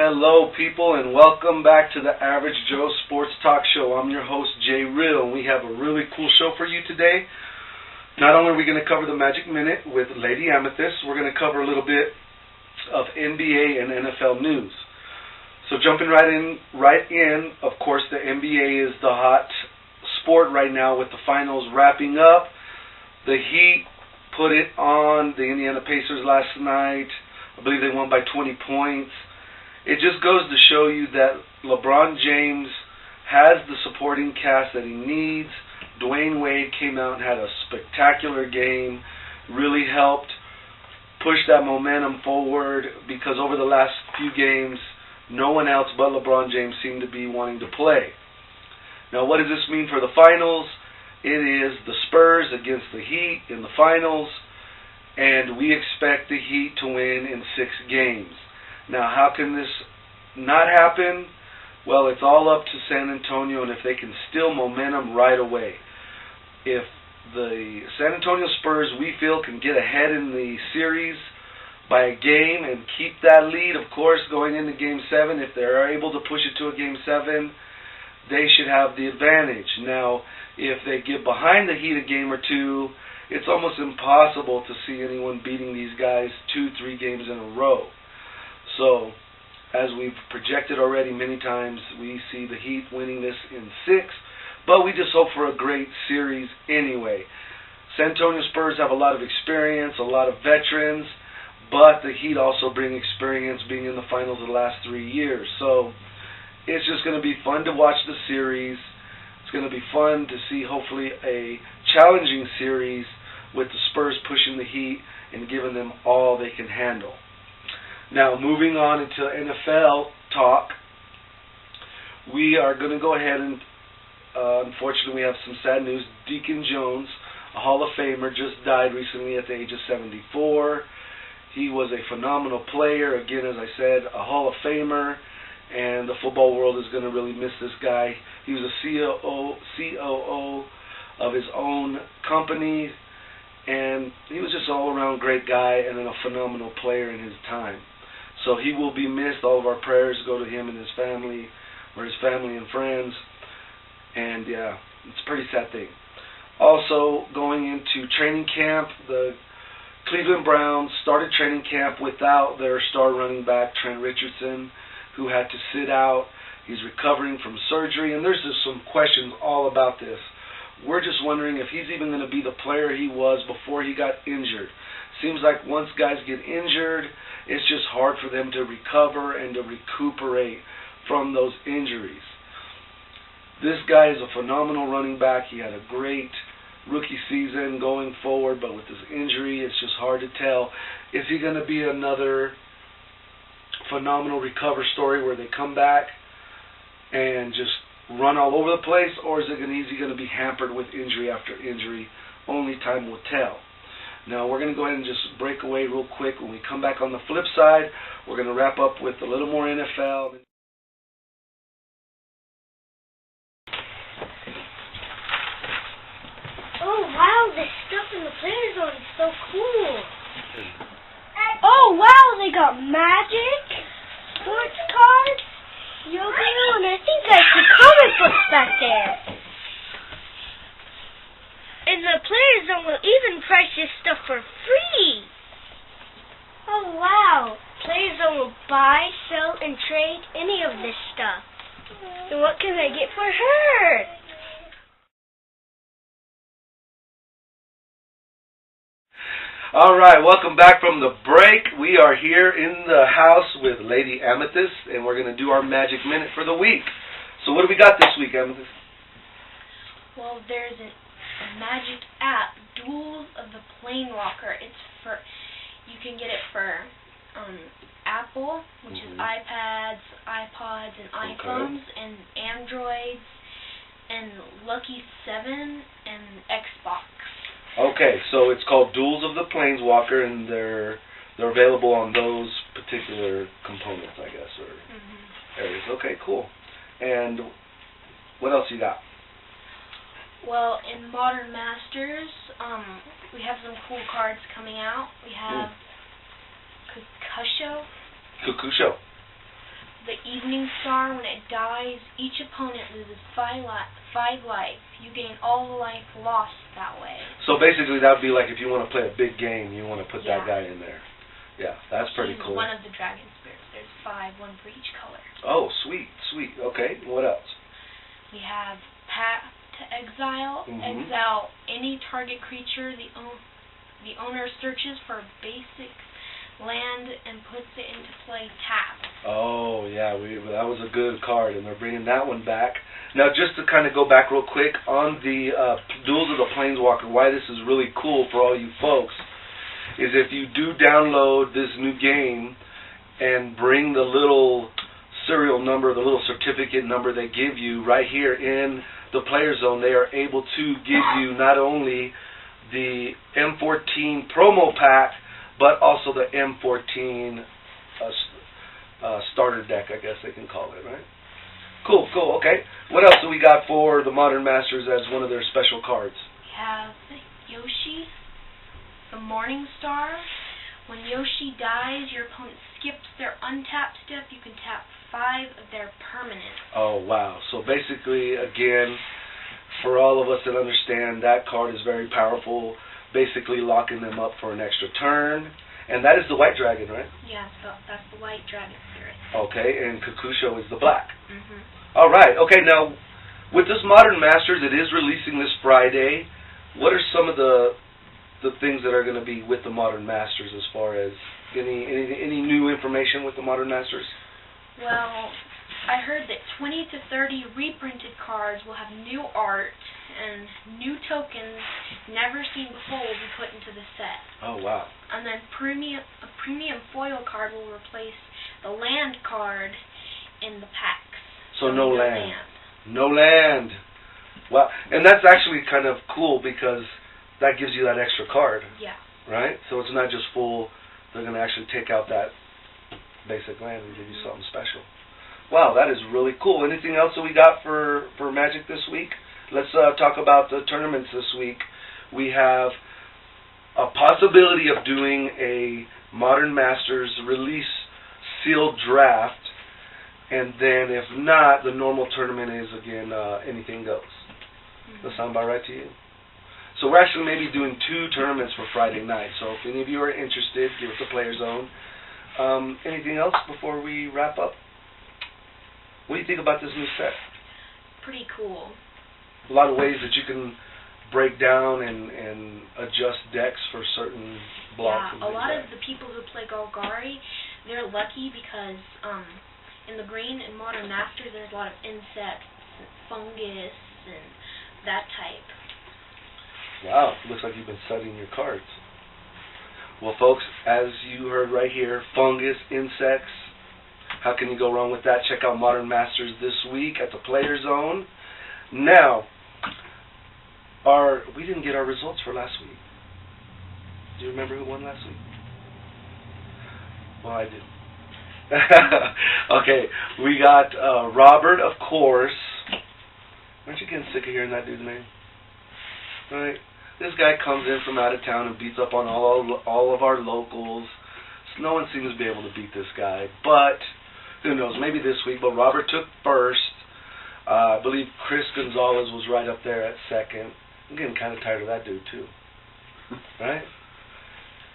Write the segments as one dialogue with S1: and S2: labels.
S1: Hello, people, and welcome back to the Average Joe Sports Talk Show. I'm your host, Jay Real, and we have a really cool show for you today. Not only are we going to cover the Magic Minute with Lady Amethyst, we're going to cover a little bit of NBA and NFL news. So jumping right in, of course, the NBA is the hot sport right now with the finals wrapping up. The Heat put it on the Indiana Pacers last night. I believe they won by 20 points. It just goes to show you that LeBron James has the supporting cast that he needs. Dwayne Wade came out and had a spectacular game, really helped push that momentum forward because over the last few games, no one else but LeBron James seemed to be wanting to play. Now, what does this mean for the finals? It is the Spurs against the Heat in the finals, and we expect the Heat to win in 6 games. Now, how can this not happen? Well, it's all up to San Antonio and if they can steal momentum right away. If the San Antonio Spurs, we feel, can get ahead in the series by a game and keep that lead, of course, going into Game 7, if they're able to push it to a Game 7, they should have the advantage. Now, if they get behind the Heat a game or two, it's almost impossible to see anyone beating these guys 2-3 games in a row. So, as we've projected already many times, we see the Heat winning this in 6, but we just hope for a great series anyway. San Antonio Spurs have a lot of experience, a lot of veterans, but the Heat also bring experience being in the finals the last 3 years. So, it's just going to be fun to watch the series. It's going to be fun to see, hopefully, a challenging series with the Spurs pushing the Heat and giving them all they can handle. Now, moving on into NFL talk, we are going to go ahead and, unfortunately, we have some sad news. Deacon Jones, a Hall of Famer, just died recently at the age of 74. He was a phenomenal player. Again, as I said, a Hall of Famer, and the football world is going to really miss this guy. He was a COO of his own company, and he was just an all-around great guy and a phenomenal player in his time. So he will be missed. All of our prayers go to him and his family, or his family and friends. And yeah, it's a pretty sad thing. Also, going into training camp, the Cleveland Browns started training camp without their star running back, Trent Richardson, who had to sit out. He's recovering from surgery, and there's just some questions all about this. We're just wondering if he's even going to be the player he was before he got injured. Seems like once guys get injured, it's just hard for them to recover and to recuperate from those injuries. This guy is a phenomenal running back. He had a great rookie season going forward, but with this injury, it's just hard to tell. Is he going to be another phenomenal recover story where they come back and just run all over the place, or is he going to be hampered with injury after injury? Only time will tell. Now, we're going to go ahead and just break away real quick. When we come back on the flip side, we're going to wrap up with a little more NFL.
S2: Oh, wow, this stuff in the Players Zone is so cool. Oh, wow, they got Magic, sports cards, Yu-Gi-Oh, and I think I see comic books back there. And the Players Zone will even price this stuff for free. Oh, wow. Players Zone will buy, sell, and trade any of this stuff. And what can I get for her?
S1: All right, welcome back from the break. We are here in the house with Lady Amethyst, and we're going to do our Magic Minute for the week. So what do we got this week, Amethyst?
S3: Well, there's a Magic app, Duels of the Planewalker. You can get it for Apple, which is iPads, iPods, and iPhones, and Androids, and Lucky 7, and Xbox.
S1: Okay, so it's called Duels of the Planeswalker, and they're available on those particular components, I guess, or areas. Okay, cool. And what else you got?
S3: Well, in Modern Masters, we have some cool cards coming out. We have Kakusho,
S1: Kakusho.
S3: the Evening Star. When it dies, each opponent loses 5 life. You gain all the life lost that way.
S1: So basically, that would be like if you want to play a big game, you want to put that
S3: Yeah.
S1: guy in there. Yeah, that's pretty
S3: He's
S1: cool.
S3: one of the dragon spirits. There's 5, one for each color.
S1: Oh, sweet, sweet. Okay, what else?
S3: We have Path to Exile. Exile any target creature the owner searches for basic land and puts it into play tapped.
S1: Oh, yeah, that was a good card, and they're bringing that one back. Now, just to kind of go back real quick on the Duels of the Planeswalker, why this is really cool for all you folks is if you do download this new game and bring the little serial number, the little certificate number they give you right here in the Player Zone, they are able to give you not only the M14 promo pack, but also the M14 starter deck, I guess they can call it, right? Cool, okay. What else do we got for the Modern Masters as one of their special cards?
S3: We have Yoshi, the Morning Star. When Yoshi dies, your opponent skips their untapped step. You can tap 5 of their permanents.
S1: Oh, wow. So basically, again, for all of us that understand, that card is very powerful, basically locking them up for an extra turn. And that is the white dragon, right?
S3: Yeah, so that's the white dragon spirit.
S1: Okay, and Kakusho is the black.
S3: Mm-hmm.
S1: All right. Okay, now, with this Modern Masters, it is releasing this Friday. What are some of the things that are going to be with the Modern Masters as far as any new information with the Modern Masters?
S3: Well, I heard that 20 to 30 reprinted cards will have new art and new tokens never seen before will be put into the set.
S1: Oh, wow.
S3: And then a premium foil card will replace the land card in the packs.
S1: So no land. No land. Well, and that's actually kind of cool because that gives you that extra card.
S3: Yeah.
S1: Right? So it's not just full. They're going to actually take out that basic land and give you something special. Wow, that is really cool. Anything else that we got for Magic this week? Let's talk about the tournaments this week. We have a possibility of doing a Modern Masters release sealed draft, and then if not, the normal tournament is, again, anything goes. Does that sound about right to you? So we're actually maybe doing 2 tournaments for Friday night. So if any of you are interested, give us a Player Zone. Anything else before we wrap up? What do you think about this new set?
S3: Pretty cool.
S1: A lot of ways that you can break down and adjust decks for certain blocks.
S3: Yeah, a lot of the people who play Golgari, they're lucky because in the green and Modern Masters there's a lot of insects and fungus and that type.
S1: Wow, looks like you've been studying your cards. Well, folks, as you heard right here, fungus, insects, how can you go wrong with that? Check out Modern Masters this week at the Player Zone. Now, we didn't get our results for last week. Do you remember who won last week? Well, I do. Okay, we got Robert, of course. Aren't you getting sick of hearing that dude's name? Right? This guy comes in from out of town and beats up on all of our locals. So no one seems to be able to beat this guy. But, who knows, maybe this week. But Robert took first. I believe Chris Gonzalez was right up there at second. I'm getting kind of tired of that dude, too. Right?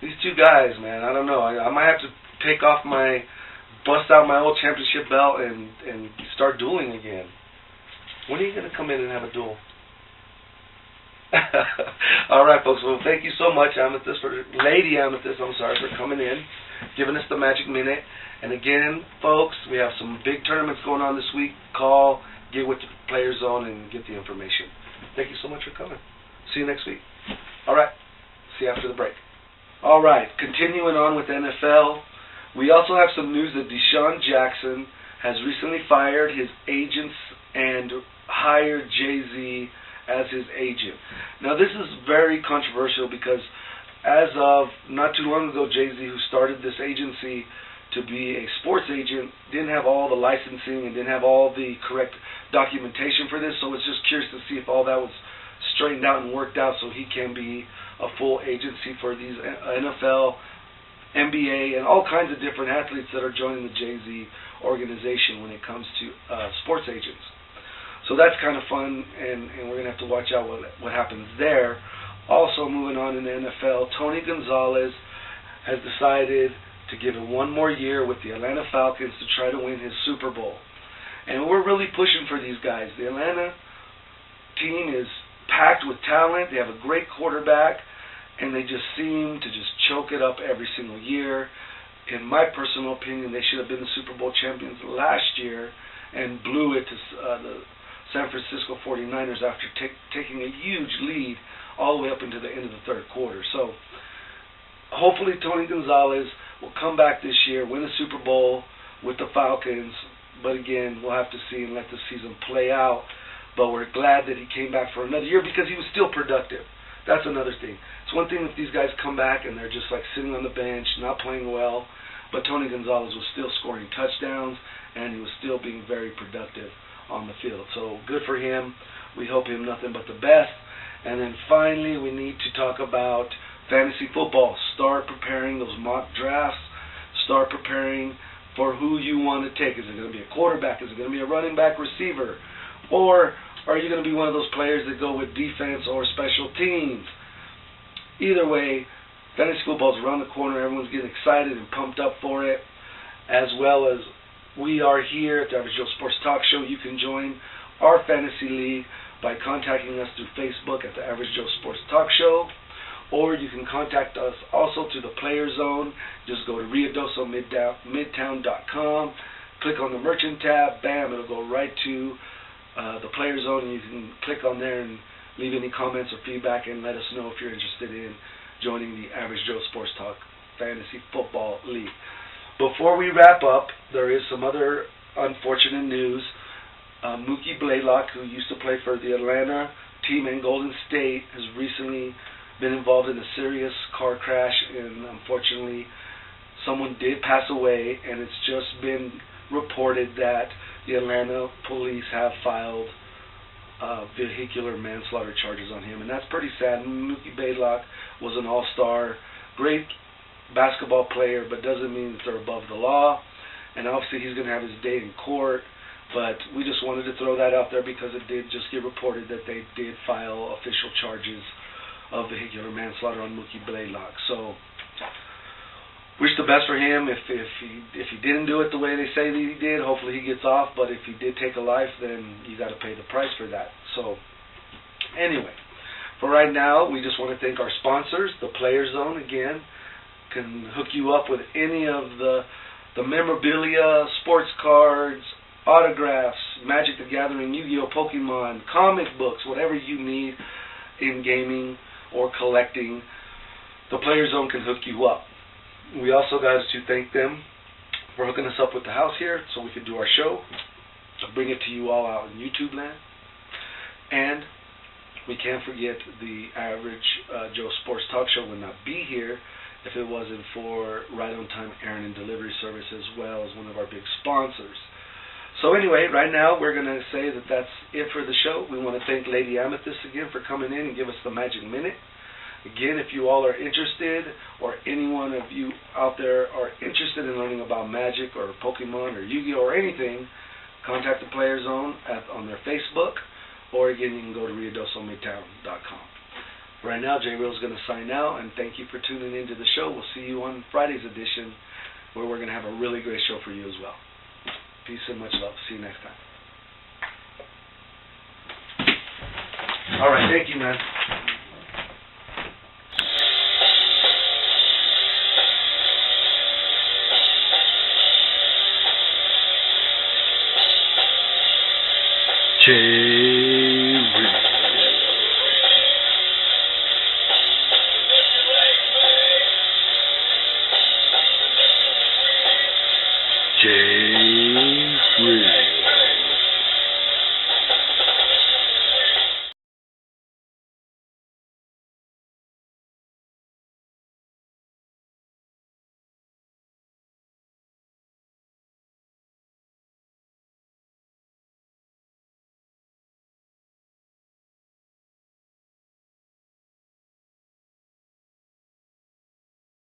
S1: These 2 guys, man, I don't know. I might have to bust out my old championship belt and start dueling again. When are you going to come in and have a duel? All right, folks. Well, thank you so much, Lady Amethyst, for coming in, giving us the Magic Minute. And again, folks, we have some big tournaments going on this week. Call, get with the Player Zone, and get the information. Thank you so much for coming. See you next week. All right. See you after the break. All right. Continuing on with NFL, we also have some news that Deshaun Jackson has recently fired his agents and hired Jay-Z as his agent. Now, this is very controversial because as of not too long ago, Jay-Z, who started this agency to be a sports agent, didn't have all the licensing and didn't have all the correct documentation for this, so it's just curious to see if all that was straightened out and worked out so he can be a full agency for these NFL NBA, and all kinds of different athletes that are joining the Jay-Z organization when it comes to sports agents. So that's kind of fun, and we're going to have to watch out what happens there. Also, moving on in the NFL, Tony Gonzalez has decided to give it one more year with the Atlanta Falcons to try to win his Super Bowl. And we're really pushing for these guys. The Atlanta team is packed with talent. They have a great quarterback, and they just seem to just choke it up every single year. In my personal opinion, they should have been the Super Bowl champions last year and blew it to the San Francisco 49ers after taking a huge lead all the way up into the end of the third quarter. So hopefully Tony Gonzalez will come back this year, win the Super Bowl with the Falcons. But again, we'll have to see and let the season play out. But we're glad that he came back for another year because he was still productive. That's another thing. It's one thing if these guys come back and they're just like sitting on the bench, not playing well. But Tony Gonzalez was still scoring touchdowns, and he was still being very productive on the field. So good for him. We hope him nothing but the best. And then finally, we need to talk about fantasy football. Start preparing those mock drafts. Start preparing for who you want to take. Is it going to be a quarterback? Is it going to be a running back, receiver? Or are you going to be one of those players that go with defense or special teams? Either way, fantasy football is around the corner. Everyone's getting excited and pumped up for it, as well as we are here at the Average Joe Sports Talk Show. You can join our fantasy league by contacting us through Facebook at the Average Joe Sports Talk Show, or you can contact us also through the Player Zone. Just go to RiadosoMidtown.com, click on the Merchant tab, bam, it'll go right to the Player Zone, and you can click on there and leave any comments or feedback and let us know if you're interested in joining the Average Joe Sports Talk Fantasy Football League. Before we wrap up, there is some other unfortunate news. Mookie Blaylock, who used to play for the Atlanta team in Golden State, has recently been involved in a serious car crash, and unfortunately someone did pass away, and it's just been reported that the Atlanta police have filed vehicular manslaughter charges on him, and that's pretty sad. Mookie Blaylock was an all-star, great basketball player, but doesn't mean that they're above the law, and obviously he's going to have his day in court, but we just wanted to throw that out there because it did just get reported that they did file official charges of vehicular manslaughter on Mookie Blaylock. So wish the best for him. If he didn't do it the way they say that he did, hopefully he gets off, but if he did take a life, then you got to pay the price for that. So anyway, for right now, we just want to thank our sponsors. The Player Zone, again, can hook you up with any of the memorabilia, sports cards, autographs, Magic the Gathering, Yu-Gi-Oh, Pokemon, comic books, whatever you need in gaming or collecting. The Player Zone can hook you up. We also got to thank them for hooking us up with the house here so we could do our show, to bring it to you all out in YouTube land. And we can't forget the Average Joe Sports Talk Show would not be here if it wasn't for Right On Time Errand and Delivery Service, as well as one of our big sponsors. So anyway, right now we're going to say that that's it for the show. We want to thank Lady Amethyst again for coming in and give us the Magic Minute. Again, if you all are interested, or any one of you out there are interested in learning about Magic or Pokemon or Yu-Gi-Oh or anything, contact the Player Zone on their Facebook, or again, you can go to RiadosoMidtown.com. Right now, J. Real is going to sign out, and thank you for tuning into the show. We'll see you on Friday's edition, where we're going to have a really great show for you as well. Peace and much love. See you next time. All right, thank you, man. J. Real.